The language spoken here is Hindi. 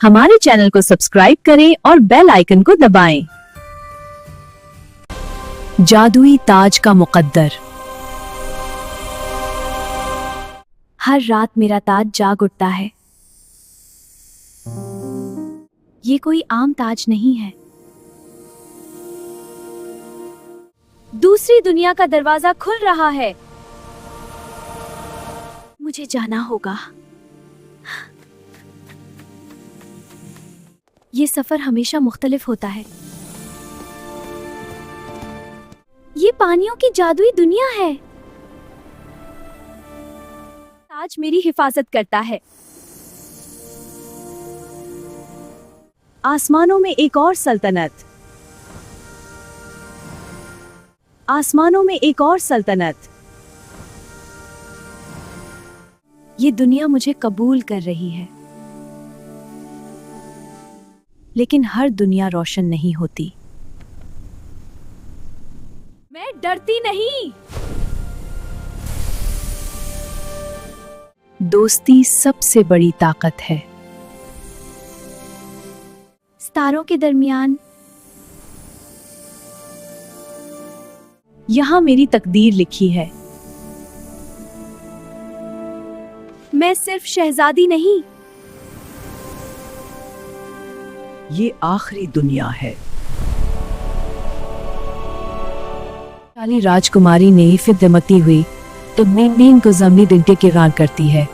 हमारे चैनल को सब्सक्राइब करें और बेल आइकन को दबाएं। जादुई ताज का मुकद्दर। हर रात मेरा ताज जाग उठता है। ये कोई आम ताज नहीं है। दूसरी दुनिया का दरवाजा खुल रहा है। मुझे जाना होगा। ये सफर हमेशा मुख्तलिफ होता है। ये पानियों की जादुई दुनिया है। ताज मेरी हिफाजत करता है। आसमानों में एक और सल्तनत। आसमानों में एक और सल्तनत। ये दुनिया मुझे कबूल कर रही है। लेकिन हर दुनिया रोशन नहीं होती। मैं डरती नहीं। दोस्ती सबसे बड़ी ताकत है। सितारों के दरमियान यहां मेरी तकदीर लिखी है। मैं सिर्फ शहजादी नहीं। ये आखिरी दुनिया है। काली राजकुमारी ने फिर दमकती हुई तो नींद को जमीनी डिंटे की रान करती है।